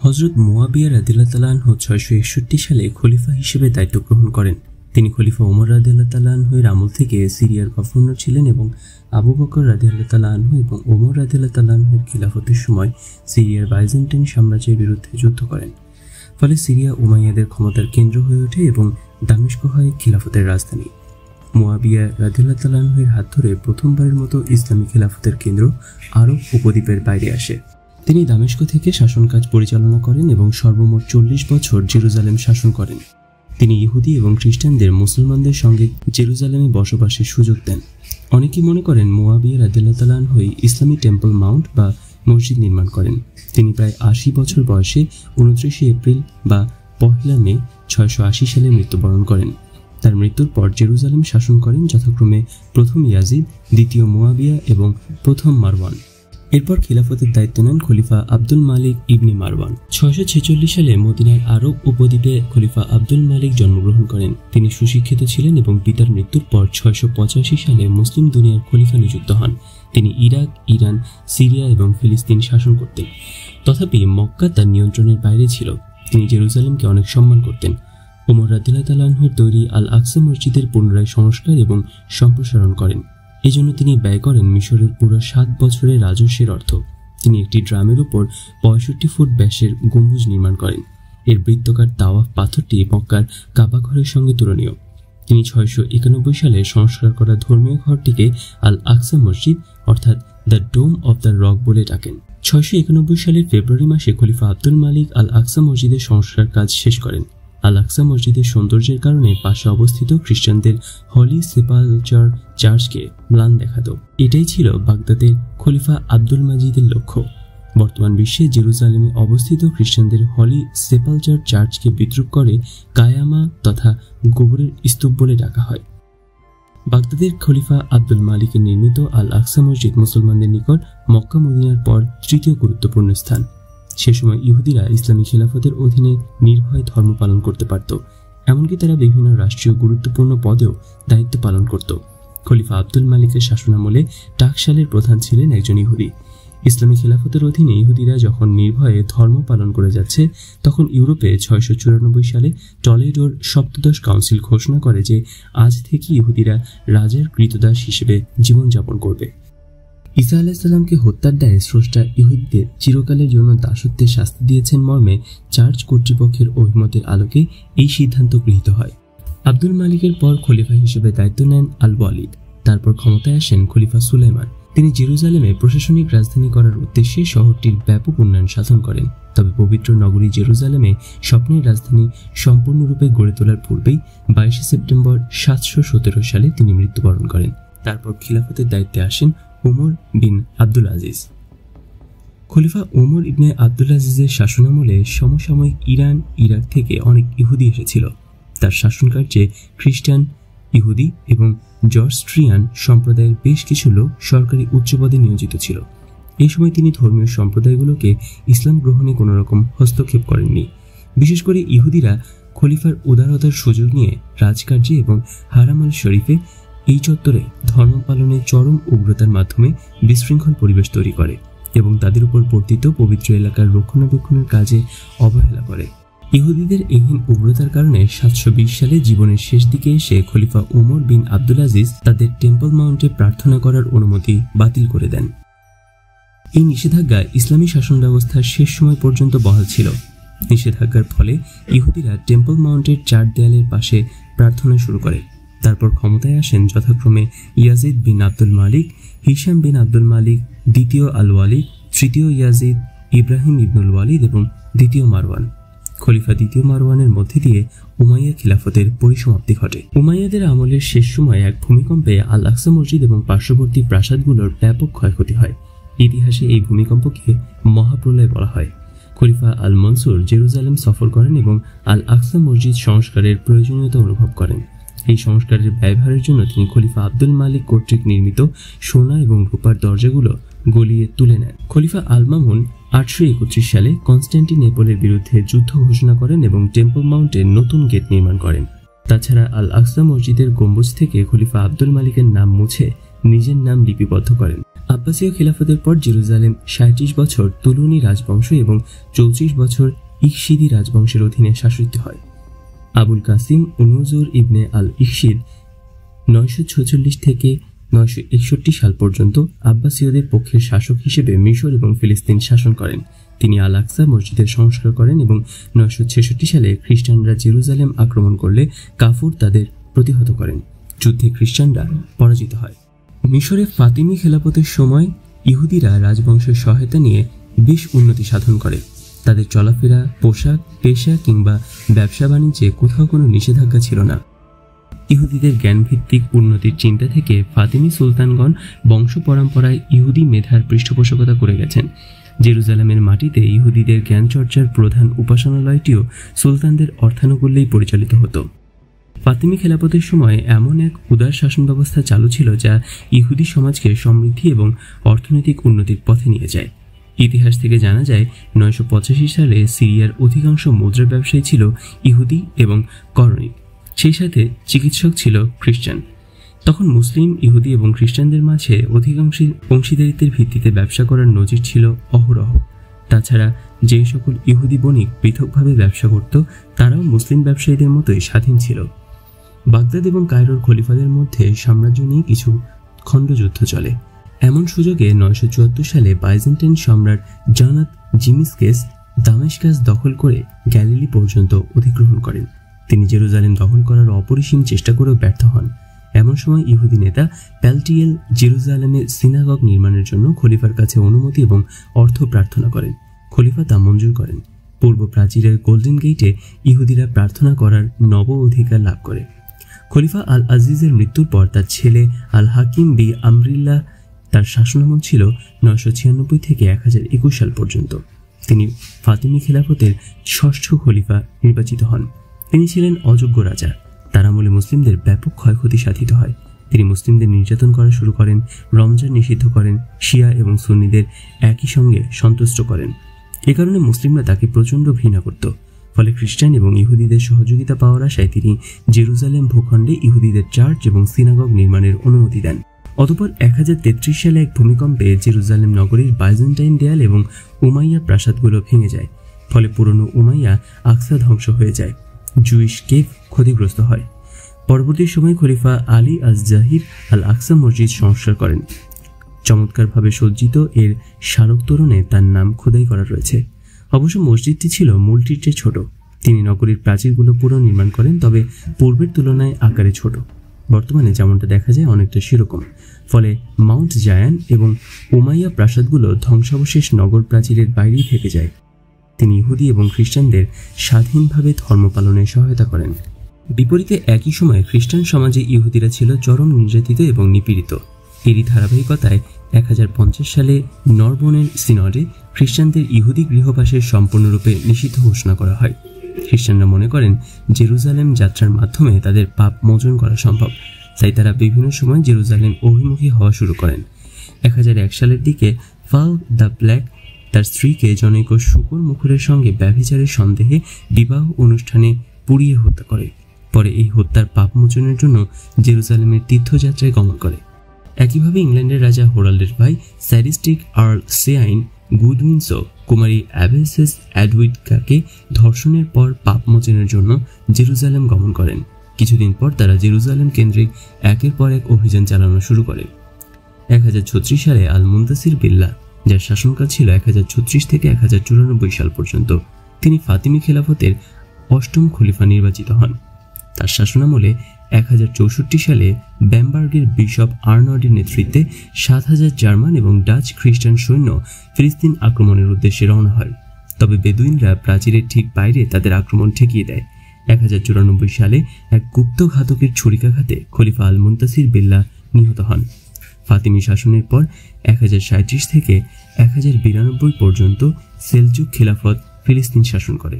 হযরত মুয়াবিয়া রাদিয়াল্লাহু তাআলা আনহু 661 সালে খলিফা হিসেবে দায়িত্ব গ্রহণ করেন। তিনি খলিফা ওমর রাদিয়াল্লাহু তাআলা আনহুর আমল থেকে সিরিয়ার গভর্নর ছিলেন এবং আবু বকর রাদিয়াল্লাহু তাআলা আনহু এবং ওমর রাদিয়াল্লাহু তাআলা আনহুর খিলাফতের সময় সিরিয়ার বাইজেন্টাইন সাম্রাজ্যের বিরুদ্ধে যুদ্ধ করেন। ফলে সিরিয়া উমাইয়াদের ক্ষমতার কেন্দ্র হয়ে ওঠে এবং দামেস্ক হয় খিলাফতের রাজধানী। মুয়াবিয়া রাদিয়াল্লাহু তাআলা আনহুর হাত ধরে প্রথমবারের মতো ইসলামী খিলাফতের কেন্দ্র আরব উপদ্বীপের বাইরে আসে। তিনি দামেস্ক থেকে শাসন কাজ পরিচালনা করেন এবং সর্বমোট 40 বছর জেরুজালেম শাসন করেন। তিনি ইহুদি এবং খ্রিস্টানদের মুসলমানদের সঙ্গে জেরুজালেমে বসবাসের সুযোগ দেন। অনেকেই মনে করেন মুয়াবিয়া রাদিয়াল্লাহু তাআলা আনহু ইসলামী টেম্পল মাউন্ট বা মসজিদ নির্মাণ করেন। তিনি প্রায় 80 বছর বয়সে 29 এপ্রিল বা 1 মে 680 সালে মৃত্যুবরণ করেন। তার মৃত্যুর পর জেরুজালেম শাসন করেন যথাক্রমে প্রথম ইয়াজিদ, দ্বিতীয় মুয়াবিয়া এবং প্রথম মারওয়ান। এরপর খিলাফতের দায়িত্ব নেন খলিফা আব্দুল মালিক ইবনে মারওয়ান। 646 সালে মদিনার আরব উপদ্বীপে খলিফা আব্দুল মালিক জন্মগ্রহণ করেন। তিনি সুশিক্ষিত ছিলেন এবং পিতার মৃত্যুর পর 685 সালে মুসলিম দুনিয়ার খলিফা নিযুক্ত হন। তিনি ইরাক, ইরান, সিরিয়া এবং ফিলিস্তিন শাসন করতেন। তথাপি মক্কা তার নিয়ন্ত্রণের বাইরে ছিল। তিনি জেরুজালেমকে অনেক সম্মান করতেন। ওমর রাদিয়াল্লাহু তাআলা আনহুর তৈরি আল আকসা মসজিদের পুনরায় সংস্কার এবং সম্প্রসারণ করেন। এজন্য তিনি ব্যয় করেন মিশরের পুরো 7 বছরের রাজস্বের অর্থ। তিনি একটি ড্রামের উপর 65 ফুট ব্যাসের গম্বুজ নির্মাণ করেন। এর বৃত্তাকার তাওয়াফ পাথরটি মক্কার কাবা ঘরের সঙ্গে তুলনীয়। তিনি 691 সালে সংস্কার করা ধর্মীয় ঘরটিকে আল আকসা মসজিদ অর্থাৎ the Dome of the Rock বলে ডাকেন। 691 সালের ফেব্রুয়ারি মাসে খলিফা আব্দুল মালিক আল আকসা মসজিদের সংস্কার কাজ শেষ করেন। আল আকসা মসজিদের সৌন্দর্যের কারণে পাশে অবস্থিত খ্রিস্টানদের হলি সেপালচার চার্চকে ম্লান দেখাতো। এটাই ছিল বাগদাদের খলিফা আব্দুল মাজিদের লক্ষ্য। বর্তমান বিশ্বে জেরুজালেমে অবস্থিত খ্রিস্টানদের হলি সেপালচার চার্চকে বিদ্রুপ করে কায়ামা তথা গোবরের স্তূপ বলে ডাকা হয়। বাগদাদের খলিফা আব্দুল মালিকের নির্মিত আল আকসা মসজিদ মুসলমানদের নিকট মক্কা মদিনার পর তৃতীয় গুরুত্বপূর্ণ স্থান। সে সময় ইহুদিরা ইসলামী খিলাফতের অধীনে নির্ভয়ে ধর্ম পালন করতে পারত। এমনকি তারা বিভিন্ন রাষ্ট্রীয় গুরুত্বপূর্ণ পদেও দায়িত্ব পালন করত। খলিফা আব্দুল মালিকের শাসনামলে টাকশালের প্রধান ছিলেন একজন ইহুদি। ইসলামী খিলাফতের অধীনে ইহুদিরা যখন নির্ভয়ে ধর্ম পালন করে যাচ্ছে, তখন ইউরোপে 694 সালে টলেডোর সপ্তদশ কাউন্সিল ঘোষণা করে যে আজ থেকে ইহুদিরা রাজার কৃতদাস হিসেবে জীবনযাপন করবে। ঈসা আলাইহিসসালামকে হত্যার দায়ে স্রষ্টা ইহুদিদের চিরকালের জন্য দাসত্বের শাস্তি দিয়েছেন মর্মে চার্চ কর্তৃপক্ষের অভিমতের আলোকে এই সিদ্ধান্ত গৃহীত হয়। আব্দুল মালিকের পর খলিফা হিসেবে দায়িত্ব নেন আল ওয়ালিদ। তারপর ক্ষমতায় আসেন খলিফা সুলাইমান। তিনি জেরুজালেমে প্রশাসনিক রাজধানী করার উদ্দেশ্যে শহরটির ব্যাপক উন্নয়ন সাধন করেন। তবে পবিত্র নগরী জেরুজালেমে স্বপ্নের রাজধানী সম্পূর্ণরূপে গড়ে তোলার পূর্বেই 22 সেপ্টেম্বর 717 সালে তিনি মৃত্যুবরণ করেন। তারপর খিলাফতের দায়িত্বে আসেন ওমর বিন আব্দুল আজিজ। খলিফা ওমর ইবনে আব্দুল আজিজের শাসনামলে সমসাময়িক ইরান, ইরাক থেকে অনেক ইহুদি এসেছিল। তার শাসনকার্যে খ্রিস্টান, ইহুদি এবং জরস্ট্রিয়ান সম্প্রদায়ের বেশ কিছু লোক সরকারি উচ্চ পদে নিয়োজিত ছিল। এই সময় তিনি ধর্মীয় সম্প্রদায়গুলোকে ইসলাম গ্রহণে কোনো রকম হস্তক্ষেপ করেননি। বিশেষ করে ইহুদিরা খলিফার উদারতার সুযোগ নিয়ে রাজকার্যে এবং হারাম আল শরীফে এই চত্বরে ধর্ম পালনের চরম উগ্রতার মাধ্যমে বিশৃঙ্খল পরিবেশ তৈরি করে এবং তাদের উপর বর্তিত পবিত্র এলাকার রক্ষণাবেক্ষণের কাজে অবহেলা করে। ইহুদিদের এইহীন উগ্রতার কারণে 720 সালে জীবনের শেষ দিকে এসে খলিফা ওমর বিন আব্দুল আজিজ তাদের টেম্পল মাউন্টে প্রার্থনা করার অনুমতি বাতিল করে দেন। এই নিষেধাজ্ঞা ইসলামী শাসন ব্যবস্থার শেষ সময় পর্যন্ত বহাল ছিল। নিষেধাজ্ঞার ফলে ইহুদিরা টেম্পল মাউন্টের 4 দেয়ালের পাশে প্রার্থনা শুরু করে। তারপর ক্ষমতায় আসেন যথাক্রমে ইয়াজিদ বিন আব্দুল মালিক, হিশাম বিন আব্দুল মালিক, দ্বিতীয় আল ওয়ালিদ, তৃতীয় ইয়াজিদ, ইব্রাহিম ইবনুল ওয়ালিদ এবং দ্বিতীয় মারওয়ান। খলিফা দ্বিতীয় মারওয়ানের মধ্যে দিয়ে উমাইয়া খিলাফতের পরিসমাপ্তি ঘটে। উমাইয়াদের আমলের শেষ সময়ে এক ভূমিকম্পে আল আকসা মসজিদ এবং পার্শ্ববর্তী প্রাসাদগুলোর ব্যাপক ক্ষয়ক্ষতি হয়। ইতিহাসে এই ভূমিকম্পকে মহাপ্রলয় বলা হয়। খলিফা আল মনসুর জেরুজালেম সফর করেন এবং আল আকসা মসজিদ সংস্কারের প্রয়োজনীয়তা অনুভব করেন। এই সংস্কারের ব্যয়ভারের জন্য তিনি খলিফা আব্দুল মালিক কর্তৃক নির্মিত সোনা এবং রূপার দরজাগুলো গলিয়ে তুলে নেন। খলিফা আল মামুন 831 সালে কনস্ট্যান্টিনেপলের বিরুদ্ধে যুদ্ধ ঘোষণা করেন এবং টেম্পল মাউন্টে নতুন গেট নির্মাণ করেন। তাছাড়া আল আকসা মসজিদের গম্বুজ থেকে খলিফা আব্দুল মালিকের নাম মুছে নিজের নাম লিপিবদ্ধ করেন। আব্বাসীয় খিলাফতের পর জেরুজালেম 37 বছর তুলুনি রাজবংশ এবং 34 বছর ইকশিদি রাজবংশের অধীনে শাসিত হয়। আবুল কাসিম উনুজুর ইবনে আল ইকশিদ 946 থেকে 961 সাল পর্যন্ত আব্বাসীয়দের পক্ষের শাসক হিসেবে মিশর এবং ফিলিস্তিন শাসন করেন। তিনি আল আকসা মসজিদের সংস্কার করেন এবং 966 সালে খ্রিস্টানরা জেরুজালেম আক্রমণ করলে কাফুর তাদের প্রতিহত করেন। যুদ্ধে খ্রিস্টানরা পরাজিত হয়। মিশরে ফাতিমি খেলাফতের সময় ইহুদিরা রাজবংশের সহায়তা নিয়ে বেশ উন্নতি সাধন করে। তাদের চলাফেরা, পোশাক, পেশা কিংবা ব্যবসা বাণিজ্যে কোথাও কোনো নিষেধাজ্ঞা ছিল না। ইহুদিদের জ্ঞানভিত্তিক উন্নতির চিন্তা থেকে ফাতিমি সুলতানগণ বংশ পরম্পরায় ইহুদি মেধার পৃষ্ঠপোষকতা করে গেছেন। জেরুজালেমের মাটিতে ইহুদিদের জ্ঞানচর্চার প্রধান উপাসনালয়টিও সুলতানদের অর্থানুকূল্যেই পরিচালিত হতো। ফাতিমি খেলাফতের সময় এমন এক উদার শাসন ব্যবস্থা চালু ছিল যা ইহুদি সমাজকে সমৃদ্ধি এবং অর্থনৈতিক উন্নতির পথে নিয়ে যায়। ইতিহাস থেকে জানা যায় 985 সালে সিরিয়ার অধিকাংশ মুদ্রা ব্যবসায়ী ছিল ইহুদি এবং করণিক, সেই সাথে চিকিৎসক ছিল খ্রিস্টান। তখন মুসলিম, ইহুদি এবং খ্রিস্টানদের মাঝে অংশীদারিত্বের ভিত্তিতে ব্যবসা করার নজির ছিল অহরহ। তাছাড়া যে সকল ইহুদি বণিক পৃথকভাবে ব্যবসা করত তারাও মুসলিম ব্যবসায়ীদের মতোই স্বাধীন ছিল। বাগদাদ এবং কায়রোর খলিফাদের মধ্যে সাম্রাজ্য নিয়ে কিছু খণ্ডযুদ্ধ চলে। এমন সুযোগে 974 সালে বাইজেন্টাইন সম্রাট জানাত জিমিসকেস দামেস্কাস দখল করে গ্যালিলি পর্যন্ত অধিগ্রহণ করেন। তিনি জেরুজালেম দখল করার অপরিসীম চেষ্টা করেও ব্যর্থ হন। এমন সময় ইহুদি নেতা প্যালটিয়েল জেরুজালেমে সিনাগগ নির্মাণের জন্য খলিফার কাছে অনুমতি এবং অর্থ প্রার্থনা করেন। খলিফা তা মঞ্জুর করেন। পূর্ব প্রাচীরের গোল্ডেন গেটে ইহুদিরা প্রার্থনা করার নব অধিকার লাভ করে। খলিফা আল আজিজের মৃত্যুর পর তার ছেলে আল হাকিম বি আমরিল্লাহ তার শাসনামল ছিল 996 থেকে 1021 সাল পর্যন্ত। তিনি ফাতিমি খেলাফতের ষষ্ঠ খলিফা নির্বাচিত হন। তিনি ছিলেন অযোগ্য রাজা। তার আমলে মুসলিমদের ব্যাপক ক্ষয়ক্ষতি সাধিত হয়। তিনি মুসলিমদের নির্যাতন করা শুরু করেন, রমজান নিষিদ্ধ করেন, শিয়া এবং সুন্নিদের একই সঙ্গে সন্তুষ্ট করেন। এ কারণে মুসলিমরা তাকে প্রচণ্ড ঘৃণা করত। ফলে খ্রিস্টান এবং ইহুদিদের সহযোগিতা পাওয়ার আশায় তিনি জেরুজালেম ভূখণ্ডে ইহুদিদের চার্চ এবং সিনাগগ নির্মাণের অনুমতি দেন। অতঃপর 1033 সালে এক ভূমিকম্পে জেরুজালেম নগরীর বাইজেন্টাইন দেয়াল এবং উমাইয়া প্রাসাদগুলো ভেঙে যায়। ফলে পুরনো উমাইয়া আকসা ধ্বংস হয়ে যায়। জুইশ কেভ ক্ষতিগ্রস্ত হয়। পরবর্তী সময় খলিফা আলী আজ জাহির আল আকসা মসজিদ সংস্কার করেন। চমৎকারভাবে সজ্জিত এর স্মারক তোরণে তার নাম খোদাই করা রয়েছে। অবশ্য মসজিদটি ছিল মূলটির চেয়ে ছোট। তিনি নগরীর প্রাচীরগুলো পুনর্নির্মাণ করেন, তবে পূর্বের তুলনায় আকারে ছোট। বর্তমানে যেমনটা দেখা যায় অনেকটা সেরকম। ফলে মাউন্ট জায়ান এবং উমাইয়া প্রাসাদগুলো ধ্বংসাবশেষ নগর প্রাচীরের বাইরেই থেকে যায়। তিনি ইহুদি এবং খ্রিস্টানদের স্বাধীনভাবে ধর্ম পালনে সহায়তা করেন। বিপরীতে একই সময়ে খ্রিস্টান সমাজে ইহুদিরা ছিল চরম নির্যাতিত এবং নিপীড়িত। এরই ধারাবাহিকতায় 1050 সালে নরবনের সিনডে খ্রিস্টানদের ইহুদি গৃহবাসের সম্পূর্ণরূপে নিষিদ্ধ ঘোষণা করা হয়। খ্রিস্টানরা মনে করেন জেরুজালেম যাত্রার মাধ্যমে তাদের পাপ মোচন করা সম্ভব, তাই তারা বিভিন্ন সময় জেরুজালেম অভিমুখী হওয়া শুরু করেন। 1001 সালের দিকে ফাল দ্য ব্ল্যাক তার স্ত্রীকে জনৈক শূকর মুখরের সঙ্গে ব্যভিচারের সন্দেহে বিবাহ অনুষ্ঠানে পুড়িয়ে হত্যা করে। পরে এই হত্যার পাপ মোচনের জন্য জেরুজালেমের তীর্থযাত্রায় গমন করে। একইভাবে ইংল্যান্ডের রাজা হোরাল্ডের ভাই স্যাডিস্টিক আর্ল সেয়াইন গুডউইনসও কুমারী অ্যাবেসেস অ্যাডউইডকাকে ধর্ষণের পর পাপ মোচনের জন্য জেরুজালেম গমন করেন। কিছুদিন পর তারা জেরুজালেম কেন্দ্রিক একের পর এক অভিযান চালানো শুরু করে। 1036 সালে আল মুনতাসির বিল্লাহ, যার শাসনকাল ছিল 1036 থেকে 1094 সাল পর্যন্ত, তিনি ফাতিমি খেলাফতের অষ্টম খলিফা নির্বাচিত হন। তার শাসনামলে 1064 সালে ব্যামবার্গের বিশপ আর্নল্ডের নেতৃত্বে 7000 জার্মান এবং ডাচ খ্রিস্টান সৈন্য ফিলিস্তিন আক্রমণের উদ্দেশ্যে রওনা হয়। তবে বেদুইনরা প্রাচীরের ঠিক বাইরে তাদের আক্রমণ ঠেকিয়ে দেয়। 1094 সালে এক গুপ্ত ঘাতকের ছুরিকাঘাতে খলিফা আল মুনতাসির বিল্লাহ নিহত হন। ফাতিমি শাসনের পর 1037 থেকে 1092 পর্যন্ত সেলজুক খিলাফত ফিলিস্তিন শাসন করে।